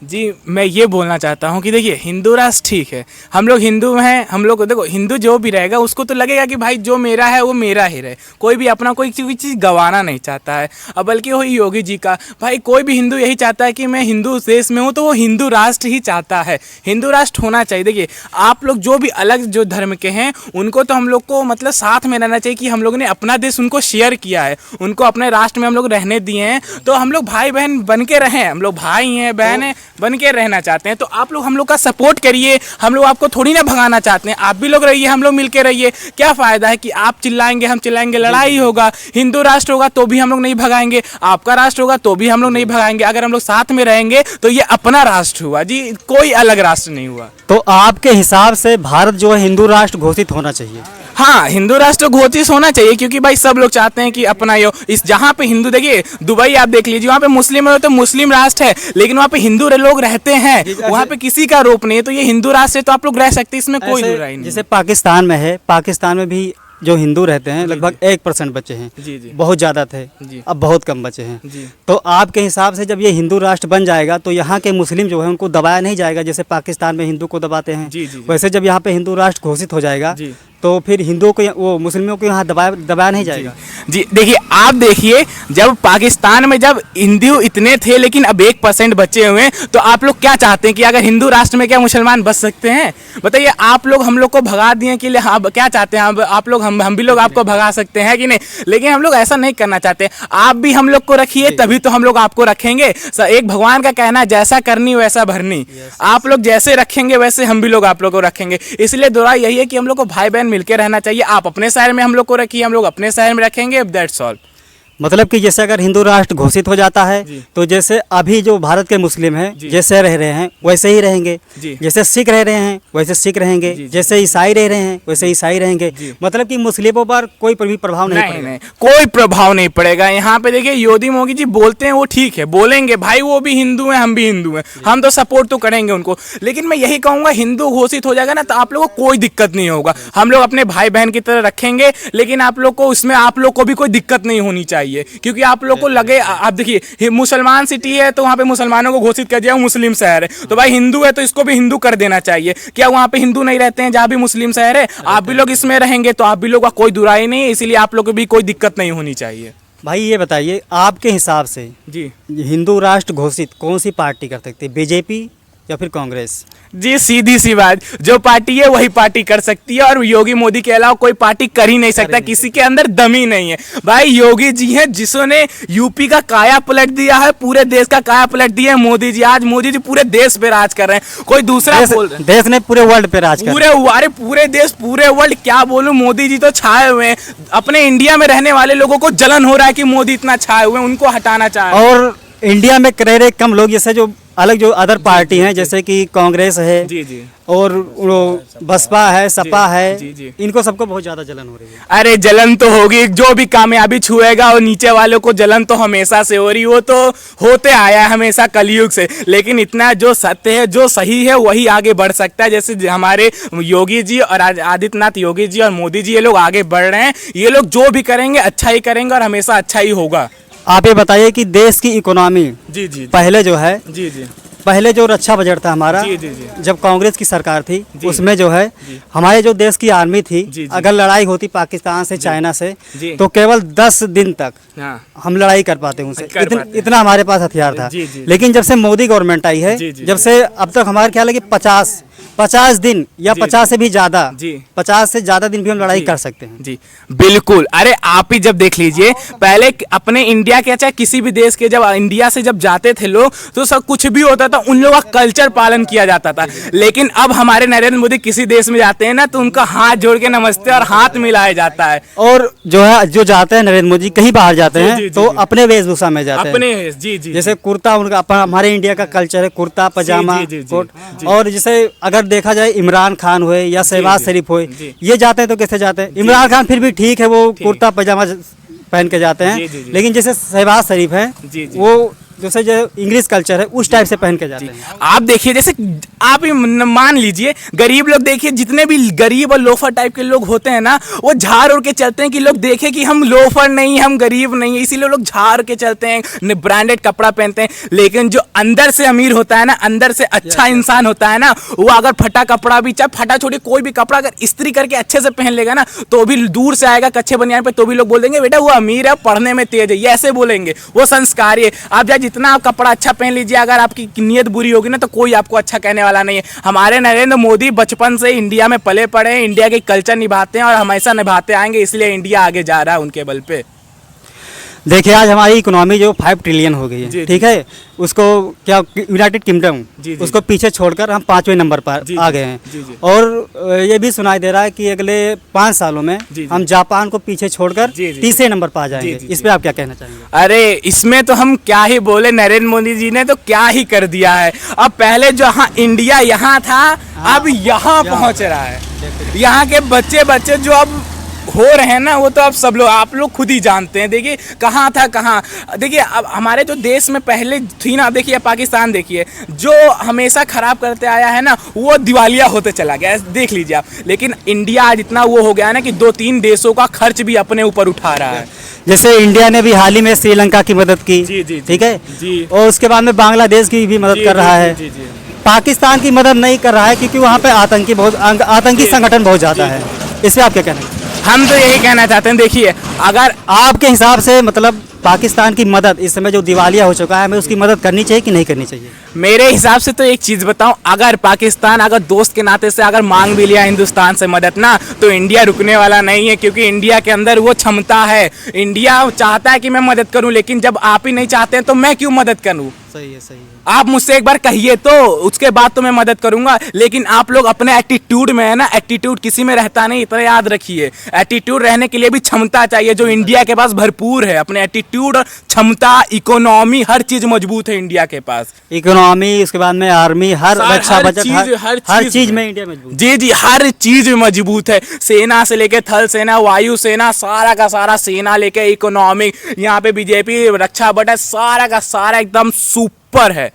जी मैं ये बोलना चाहता हूँ कि देखिए हिंदू राष्ट्र ठीक है, हम लोग हिंदू हैं, हम लोग देखो हिंदू जो भी रहेगा उसको तो लगेगा कि भाई जो मेरा है वो मेरा ही रहे, कोई भी अपना कोई चीज़ गंवाना नहीं चाहता है। अब बल्कि वही योगी जी का भाई कोई भी हिंदू यही चाहता है कि मैं हिंदू देश में हूँ, तो वो हिंदू राष्ट्र ही चाहता है, हिंदू राष्ट्र होना चाहिए। देखिए आप लोग जो भी अलग जो धर्म के हैं उनको तो हम लोग को मतलब साथ में रहना चाहिए कि हम लोग ने अपना देश उनको शेयर किया है, उनको अपने राष्ट्र में हम लोग रहने दिए हैं, तो हम लोग भाई बहन बन के रहें, हम लोग भाई हैं बहन हैं बन के रहना चाहते हैं। तो आप लोग हम लोग का सपोर्ट करिए, हम लोग आपको थोड़ी ना भगाना चाहते हैं, आप भी लोग रहिए, हम लोग मिलके रहिए। क्या फ़ायदा है कि आप चिल्लाएंगे हम चिल्लाएंगे, लड़ाई होगा। हिंदू राष्ट्र होगा तो भी हम लोग नहीं भगाएंगे, आपका राष्ट्र होगा तो भी हम लोग नहीं भगाएंगे। अगर हम लोग साथ में रहेंगे तो ये अपना राष्ट्र हुआ जी, कोई अलग राष्ट्र नहीं हुआ। तो आपके हिसाब से भारत जो है हिंदू राष्ट्र घोषित होना चाहिए? हाँ हिंदू राष्ट्र घोषित होना चाहिए, क्योंकि भाई सब लोग चाहते हैं कि अपना यो इस जहाँ पे हिंदू, देखिए दुबई आप देख लीजिए, वहाँ पे मुस्लिम है तो मुस्लिम राष्ट्र है, लेकिन वहाँ पे हिंदू लोग रहते हैं, वहाँ पे किसी का आरोप नहीं है, तो ये हिंदू राष्ट्र है तो आप लोग रह सकते हैं, इसमें कोई बुराई नहीं। जैसे पाकिस्तान में है, पाकिस्तान में भी जो हिंदू रहते हैं लगभग 1% बचे हैं। जी जी बहुत ज़्यादा थे, अब बहुत कम बचे हैं। जी तो आपके हिसाब से जब ये हिंदू राष्ट्र बन जाएगा तो यहाँ के मुस्लिम जो है उनको दबाया नहीं जाएगा, जैसे पाकिस्तान में हिंदू को दबाते हैं। जी जी वैसे जब यहाँ पे हिंदू राष्ट्र घोषित हो जाएगा जी तो फिर हिंदुओं को वो मुस्लिमों को यहाँ दबाया नहीं जाएगा। जी देखिए आप देखिए, जब पाकिस्तान में जब हिंदू इतने थे लेकिन अब 1% बचे हुए हैं, तो आप लोग क्या चाहते हैं कि अगर हिंदू राष्ट्र में क्या मुसलमान बच सकते हैं? बताइए, आप लोग हम लोग को भगा दिए के लिए हाँ क्या चाहते हैं आप लोग, हम भी लोग आपको भगा सकते हैं कि नहीं? लेकिन हम लोग ऐसा नहीं करना चाहते, आप भी हम लोग को रखिए तभी तो हम लोग आपको रखेंगे। एक भगवान का कहना है जैसा करनी वैसा भरनी, आप लोग जैसे रखेंगे वैसे हम भी लोग आप लोग को रखेंगे। इसलिए दोहरा यही है कि हम लोग को भाई बहन मिलकर रहना चाहिए, आप अपने शहर में हम लोग को रखिए, हम लोग अपने शहर में रखेंगे, दैट्स ऑल। मतलब कि जैसे अगर हिंदू राष्ट्र घोषित हो जाता है तो जैसे अभी जो भारत के मुस्लिम हैं जैसे रह रहे हैं वैसे ही रहेंगे, जैसे सिख रह रहे हैं वैसे सिख रहेंगे, जैसे ईसाई रह रहे हैं वैसे ईसाई रहेंगे। मतलब कि मुस्लिमों पर कोई भी प्रभाव नहीं पड़ेगा। नहीं, कोई प्रभाव नहीं पड़ेगा। यहाँ पे देखिए योगी मोदी जी बोलते हैं वो ठीक है, बोलेंगे भाई वो भी हिंदू हैं हम भी हिंदू हैं, हम तो सपोर्ट तो करेंगे उनको, लेकिन मैं यही कहूँगा हिंदू घोषित हो जाएगा ना तो आप लोगों को कोई दिक्कत नहीं होगा, हम लोग अपने भाई बहन की तरह रखेंगे, लेकिन आप लोग को उसमें आप लोग को भी कोई दिक्कत नहीं होनी चाहिए। क्योंकि आप लोग को लगे, आप देखिए मुसलमान सिटी है तो वहाँ पे मुसलमानों को घोषित कर दिया मुस्लिम शहर है, तो भाई हिंदू है तो इसको भी हिंदू कर देना चाहिए। क्या वहाँ पे हिंदू नहीं रहते हैं जहाँ भी मुस्लिम शहर है? आप भी लोग इसमें रहेंगे तो आप भी लोग का कोई दुराई नहीं है, इसीलिए आप लोग को भी कोई दिक्कत नहीं होनी चाहिए। भाई ये बताइए आपके हिसाब से जी हिंदू राष्ट्र घोषित कौन सी पार्टी कर सकती है, बीजेपी या फिर कांग्रेस? जी सीधी सी बात, जो पार्टी है वही पार्टी कर सकती है, और योगी मोदी के अलावा कोई पार्टी कर ही नहीं सकता, किसी के अंदर दम ही नहीं है। भाई योगी जी हैं जिन्होंने यूपी का काया पलट दिया है, पूरे देश का काया पलट दिया है मोदी जी। आज मोदी जी पूरे देश पे राज कर रहे हैं, कोई दूसरा बोल रहे हैं देश ने पूरे वर्ल्ड पे राज कर, पूरे देश पूरे वर्ल्ड क्या बोलूं, मोदी जी तो छाए हुए हैं। अपने इंडिया में रहने वाले लोगों को जलन हो रहा है कि मोदी इतना छाए हुए हैं, उनको हटाना चाह रहे हैं। और इंडिया में रह रहे कम लोग, जैसे जो अलग जो अदर पार्टी हैं जैसे कि कांग्रेस है जी और बसपा है, सपा है, जी इनको सबको बहुत ज्यादा जलन हो रही है। अरे जलन तो होगी, जो भी कामयाबी छुएगा और नीचे वालों को जलन तो हमेशा से हो रही, वो तो होते आया है हमेशा कलयुग से। लेकिन इतना जो सत्य है जो सही है वही आगे बढ़ सकता है। जैसे हमारे योगी जी और आदित्यनाथ योगी जी और मोदी जी ये लोग आगे बढ़ रहे हैं, ये लोग जो भी करेंगे अच्छा ही करेंगे और हमेशा अच्छा ही होगा। आप ये बताइए कि देश की इकोनॉमी जी जी पहले जो है जी पहले जो रक्षा बजट था हमारा, जी जब कांग्रेस की सरकार थी उसमें जो है हमारे जो देश की आर्मी थी, अगर लड़ाई होती पाकिस्तान से चाइना से तो केवल 10 दिन तक हम लड़ाई कर पाते उनसे, इतना हमारे पास हथियार था। लेकिन जब से मोदी गवर्नमेंट आई है, जब से अब तक हमारे ख्याल है कि 50 दिन या 50 से भी ज्यादा, 50 से ज्यादा दिन भी हम लड़ाई कर सकते हैं। जी बिल्कुल। अरे आप ही जब देख लीजिए, पहले अपने इंडिया के चाहे किसी भी देश के जब इंडिया से जब जाते थे लोग तो सब कुछ भी होता था उन लोगों का कल्चर पालन किया जाता था। लेकिन अब हमारे नरेंद्र मोदी किसी देश में जाते हैं ना तो उनका हाथ जोड़ के नमस्ते और हाथ मिलाया जाता है। और जो है जो जाते हैं नरेंद्र मोदी कहीं बाहर जाते हैं तो अपने वेशभूषा में जाते हैं, अपने जी जैसे कुर्ता, उनका हमारे इंडिया का कल्चर है कुर्ता पजामा कोट। और जैसे अगर देखा जाए इमरान खान हुए या शहबाज शरीफ हुए, ये जाते हैं तो कैसे जाते हैं? इमरान खान फिर भी ठीक है, वो कुर्ता पजामा पहन के जाते हैं, लेकिन जैसे शहबाज शरीफ है वो जैसे जो इंग्लिश कल्चर है उस टाइप से पहन के जाते हैं। आप देखिए, जैसे आप ही मान लीजिए, गरीब लोग देखिए, जितने भी गरीब और लोफर टाइप के लोग होते हैं ना, वो झाड़ उड़ के चलते हैं कि लोग देखें कि हम लोफर नहीं, हम गरीब नहीं है, इसीलिए लोग झाड़ के चलते हैं, ब्रांडेड कपड़ा पहनते हैं। लेकिन जो अंदर से अमीर होता है ना, अंदर से अच्छा इंसान होता है ना, वो अगर फटा कपड़ा भी, चाहे फटा छोड़ी कोई भी कपड़ा अगर इस्त्री करके अच्छे से पहन लेगा ना, तो भी दूर से आएगा कच्चे बनियान पे, तो भी लोग बोल देंगे बेटा वो अमीर है, पढ़ने में तेज है, ये ऐसे बोलेंगे, वो संस्कारी है। आप चाहे जितना आप कपड़ा अच्छा पहन लीजिए, अगर आपकी नीयत बुरी होगी ना, तो कोई आपको अच्छा कहने वाला नहीं है। हमारे नरेंद्र मोदी बचपन से इंडिया में पले पड़े हैं, इंडिया के कल्चर निभाते हैं और हमेशा निभाते आएंगे, इसलिए इंडिया आगे जा रहा है उनके बल पे। देखिए आज हमारी इकोनॉमी जो 5 ट्रिलियन हो गई है, ठीक है, उसको क्या यूनाइटेड किंगडम उसको पीछे छोड़कर हम 5वें नंबर पर आ गए हैं। और ये भी सुनाई दे रहा है कि अगले 5 सालों में हम जापान को पीछे छोड़कर तीसरे नंबर पर आ जाएंगे। इस पे आप क्या कहना चाहेंगे? अरे इसमें तो हम क्या ही बोले, नरेंद्र मोदी जी ने तो क्या ही कर दिया है। अब पहले जो इंडिया यहाँ था, अब यहाँ पहुँच रहा है। यहाँ के बच्चे जो अब हो रहे हैं ना, वो तो अब सब लोग, आप लोग खुद ही जानते हैं। देखिए कहाँ था कहाँ, देखिए अब हमारे जो देश में पहले थी ना, देखिए पाकिस्तान देखिए, जो हमेशा खराब करते आया है ना, वो दिवालिया होते चला गया, देख लीजिए आप। लेकिन इंडिया आज इतना वो हो गया ना कि 2-3 देशों का खर्च भी अपने ऊपर उठा रहा है। जैसे इंडिया ने भी हाल ही में श्रीलंका की मदद की, ठीक है, और उसके बाद में बांग्लादेश की भी मदद कर रहा है। पाकिस्तान की मदद नहीं कर रहा है क्योंकि वहाँ पे आतंकी संगठन बहुत ज़्यादा है। इससे आप क्या कहना है? हम तो यही कहना चाहते हैं, देखिए अगर आपके हिसाब से मतलब पाकिस्तान की मदद इस समय जो दिवालिया हो चुका है, हमें उसकी मदद करनी चाहिए कि नहीं करनी चाहिए? मेरे हिसाब से तो एक चीज़ बताऊं, अगर पाकिस्तान अगर दोस्त के नाते से अगर मांग भी लिया हिंदुस्तान से मदद ना, तो इंडिया रुकने वाला नहीं है, क्योंकि इंडिया के अंदर वो क्षमता है। इंडिया चाहता है कि मैं मदद करूं, लेकिन जब आप ही नहीं चाहते हैं तो मैं क्यों मदद करूं? सही है, सही है। आप मुझसे एक बार कहिए तो उसके बाद तो मैं मदद करूंगा। लेकिन आप लोग अपने एटीट्यूड में है ना, एटीट्यूड किसी में रहता नहीं, इतना याद रखिए। एटीट्यूड रहने के लिए भी क्षमता चाहिए, जो इंडिया के पास भरपूर है। अपने एटीट्यूड और क्षमता, इकोनॉमी, हर चीज मजबूत है इंडिया के पास। इकोनॉमी, उसके बाद में आर्मी, हर रक्षा बजट, हर चीज में इंडिया मजबूत। जी, हर चीज मजबूत है। सेना से लेके थल सेना, वायु सेना, सारा का सारा, सेना लेके इकोनॉमिक, यहाँ पे बीजेपी, रक्षा बजट, सारा का सारा एकदम सुपर है।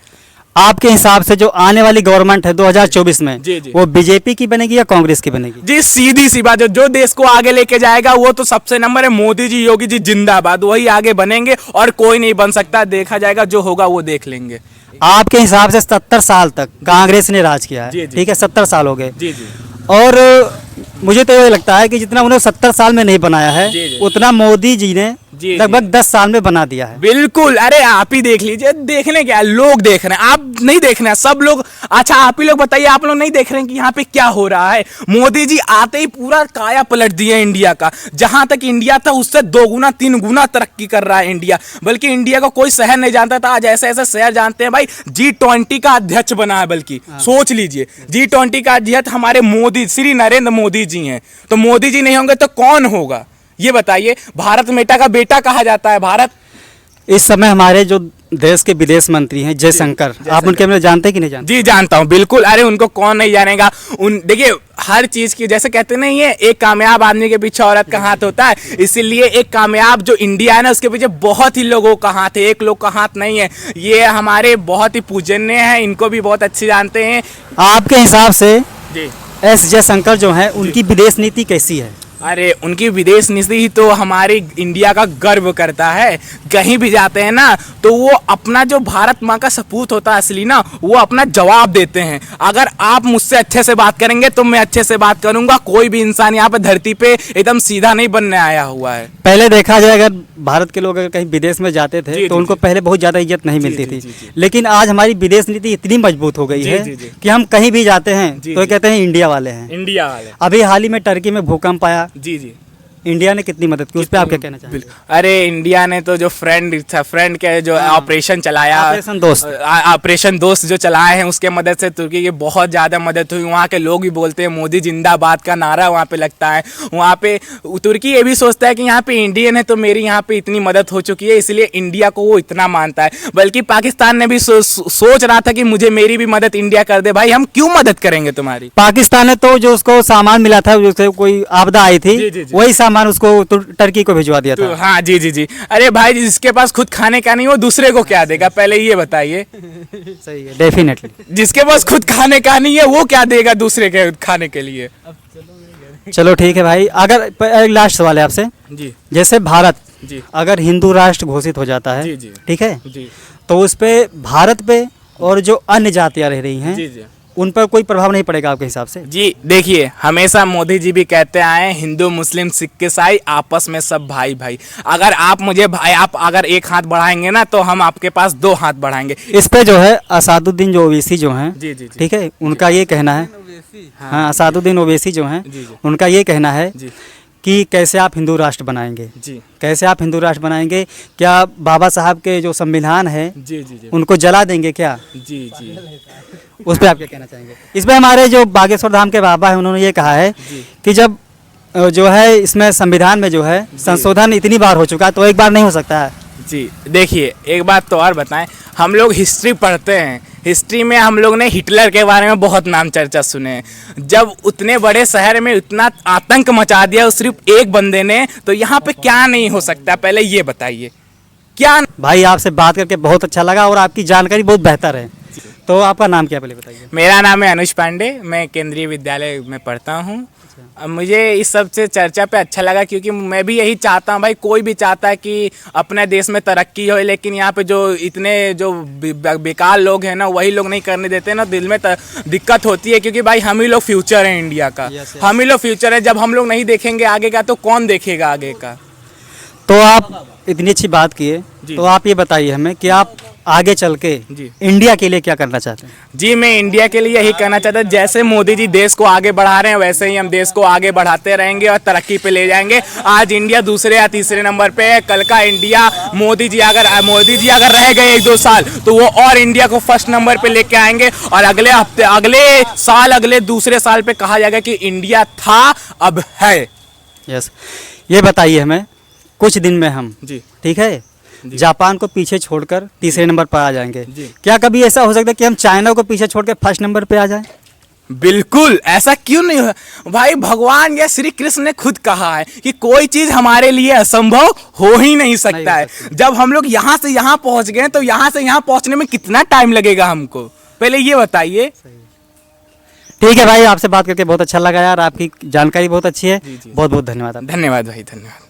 आपके हिसाब से जो आने वाली गवर्नमेंट है 2024 में, वो बीजेपी की बनेगी या कांग्रेस की बनेगी? जी सीधी सी बात, जो देश को आगे लेके जाएगा वो तो सबसे नंबर है मोदी जी, योगी जी जिंदाबाद, वही आगे बनेंगे और कोई नहीं बन सकता। देखा जाएगा, जो होगा वो देख लेंगे। आपके हिसाब से 70 साल तक कांग्रेस ने राज किया है, ठीक है, 70 साल हो गए, और मुझे तो ये लगता है कि जितना उन्होंने 70 साल में नहीं बनाया है, उतना मोदी जी ने लगभग 10 साल में बना दिया है। बिल्कुल, अरे आप ही देख लीजिए, देखने क्या, लोग देख रहे हैं, आप नहीं देख रहे हैं, सब लोग। अच्छा आप ही लोग बताइए, आप लोग नहीं देख रहे हैं कि यहाँ पे क्या हो रहा है? मोदी जी आते ही पूरा काया पलट दिया इंडिया का। जहां तक इंडिया था उससे 2 गुना 3 गुना तरक्की कर रहा है इंडिया। बल्कि इंडिया को कोई शहर नहीं जानता था, आज ऐसे ऐसे शहर जानते हैं। भाई G20 का अध्यक्ष बना है, बल्कि सोच लीजिए, G20 का अध्यक्ष हमारे मोदी, श्री नरेंद्र मोदी जी हैं। तो मोदी जी नहीं होंगे तो कौन होगा ये बताइए? भारत मेटा का बेटा कहा जाता है भारत। इस समय हमारे जो देश के विदेश मंत्री हैं जयशंकर, आप उनके बारे में जानते हैं कि नहीं जानते? जी जानता हूं, बिल्कुल। अरे उनको कौन नहीं जानेगा। देखिए हर चीज की, जैसे कहते नहीं है, एक कामयाब आदमी के पीछे औरत का हाथ होता है, इसीलिए एक कामयाब जो इंडिया है ना, उसके पीछे बहुत ही लोगों का हाथ है, एक लोग का हाथ नहीं है। ये हमारे बहुत ही पूजनीय हैं, इनको भी बहुत अच्छे जानते हैं। आपके हिसाब से एस जयशंकर जो है, उनकी विदेश नीति कैसी है? अरे उनकी विदेश नीति ही तो हमारी इंडिया का गर्व करता है। कहीं भी जाते हैं ना, तो वो अपना जो भारत माँ का सपूत होता है असली ना, वो अपना जवाब देते हैं। अगर आप मुझसे अच्छे से बात करेंगे तो मैं अच्छे से बात करूंगा। कोई भी इंसान यहाँ पे धरती पे एकदम सीधा नहीं बनने आया हुआ है। पहले देखा जाए, अगर भारत के लोग अगर कहीं विदेश में जाते थे तो उनको पहले बहुत ज्यादा इज्जत नहीं मिलती थी। लेकिन आज हमारी विदेश नीति इतनी मजबूत हो गई है कि हम कहीं भी जाते हैं तो कहते हैं इंडिया वाले हैं, इंडिया वाले। अभी हाल ही में टर्की में भूकंप आया, जी इंडिया ने कितनी मदद की, उस पर आप क्या कहना चाहेंगे? अरे इंडिया ने तो जो फ्रेंड के जो ऑपरेशन चलाया, ऑपरेशन दोस्त जो चलाए हैं, उसके मदद से तुर्की की बहुत ज़्यादा मदद हुई। वहाँ के लोग भी बोलते हैं मोदी जिंदाबाद का नारा वहाँ पे लगता है। वहाँ पे तुर्की ये भी सोचता है कि यहाँ पे इंडियन है तो मेरी यहाँ पे इतनी मदद हो चुकी है, इसलिए इंडिया को वो इतना मानता है। बल्कि पाकिस्तान ने भी सोच रहा था कि मुझे मेरी भी मदद इंडिया कर दे। भाई हम क्यों मदद करेंगे तुम्हारी? पाकिस्तान ने तो जो उसको सामान मिला था, कोई आपदा आई थी, वही सामान उसको टर्की को भिजवा दिया था। हाँ जी जी जी। अरे भाई जिसके पास खुद खाने का नहीं वो दूसरे को क्या देगा, पहले ये बताइए। सही है, डेफिनेटली। जिसके पास खुद खाने का नहीं है वो क्या देगा दूसरे के खाने के लिए। चलो ठीक है भाई, अगर लास्ट सवाल है आपसे जी। जैसे भारत जी अगर हिंदू राष्ट्र घोषित हो जाता है, जी जी ठीक है, जी तो उस पे भारत पे और जो अन्य जातियां रह रही हैं जी जी उन पर कोई प्रभाव नहीं पड़ेगा आपके हिसाब से? जी देखिए, हमेशा मोदी जी भी कहते आए हैं हिंदू मुस्लिम सिख ईसाई आपस में सब भाई भाई। अगर आप मुझे भाई, आप अगर एक हाथ बढ़ाएंगे ना तो हम आपके पास 2 हाथ बढ़ाएंगे। इस पे जो है असादुद्दीन जो ओवैसी जो हैं, जी जी जी ठीक है, उनका ये कहना है, हाँ असादुद्दीन ओवैसी जो हैं जी जी उनका ये कहना है जी कि कैसे आप हिंदू राष्ट्र बनाएंगे, जी कैसे आप हिंदू राष्ट्र बनाएंगे, क्या बाबा साहब के जो संविधान है जी जी जी उनको जला देंगे क्या? जी जी उस पर आप क्या कहना चाहेंगे? इस पर हमारे जो बागेश्वर धाम के बाबा हैं उन्होंने ये कहा है जी कि जब जो है इसमें संविधान में जो है संशोधन इतनी बार हो चुका है तो एक बार नहीं हो सकता है। जी देखिए, एक बात तो और बताएं, हम लोग हिस्ट्री पढ़ते हैं, हिस्ट्री में हम लोग ने हिटलर के बारे में बहुत नाम चर्चा सुने हैं। जब उतने बड़े शहर में इतना आतंक मचा दिया उस सिर्फ एक बंदे ने, तो यहाँ पे क्या नहीं हो सकता, पहले ये बताइए क्या। भाई आपसे बात करके बहुत अच्छा लगा और आपकी जानकारी बहुत बेहतर है। तो आपका नाम क्या पहले बताइए? मेरा नाम है अनुज पांडे, मैं केंद्रीय विद्यालय में पढ़ता हूँ। अब मुझे इस सब से चर्चा पे अच्छा लगा क्योंकि मैं भी यही चाहता हूँ भाई, कोई भी चाहता है कि अपने देश में तरक्की हो, लेकिन यहाँ पे जो इतने जो बेकार लोग हैं ना वही लोग नहीं करने देते ना, दिल में दिक्कत होती है क्योंकि भाई हम ही लोग फ्यूचर हैं इंडिया का। हम ही लोग फ्यूचर है, जब हम लोग नहीं देखेंगे आगे का तो कौन देखेगा आगे का। तो आप इतनी अच्छी बात किए, तो आप ये बताइए हमें कि आप आगे चल के जी इंडिया के लिए क्या करना चाहते हैं? जी मैं इंडिया के लिए यही कहना चाहता हूँ, जैसे मोदी जी देश को आगे बढ़ा रहे हैं वैसे ही हम देश को आगे बढ़ाते रहेंगे और तरक्की पे ले जाएंगे। आज इंडिया दूसरे या तीसरे नंबर पे है, कल का इंडिया मोदी जी अगर रह गए 1-2 साल तो वो और इंडिया को फर्स्ट नंबर पे लेके आएंगे और अगले हफ्ते अगले दूसरे साल पे कहा जाएगा कि इंडिया था अब है। यस, ये बताइए हमें, कुछ दिन में हम, जी ठीक है, जापान को पीछे छोड़कर तीसरे नंबर पर आ जाएंगे। जी। क्या कभी ऐसा हो सकता है कि हम चाइना को पीछे छोड़ के फर्स्ट नंबर पे आ जाएं? बिल्कुल, ऐसा क्यों नहीं हो भाई। भगवान या श्री कृष्ण ने खुद कहा है कि कोई चीज हमारे लिए असंभव हो ही नहीं सकता है। जब हम लोग यहाँ से यहाँ पहुंच गए तो यहाँ से यहाँ पहुंचने में कितना टाइम लगेगा हमको, पहले ये बताइए। ठीक है भाई, आपसे बात करके बहुत अच्छा लगा यार, आपकी जानकारी बहुत अच्छी है। जी, जी। बहुत बहुत धन्यवाद। धन्यवाद भाई, धन्यवाद।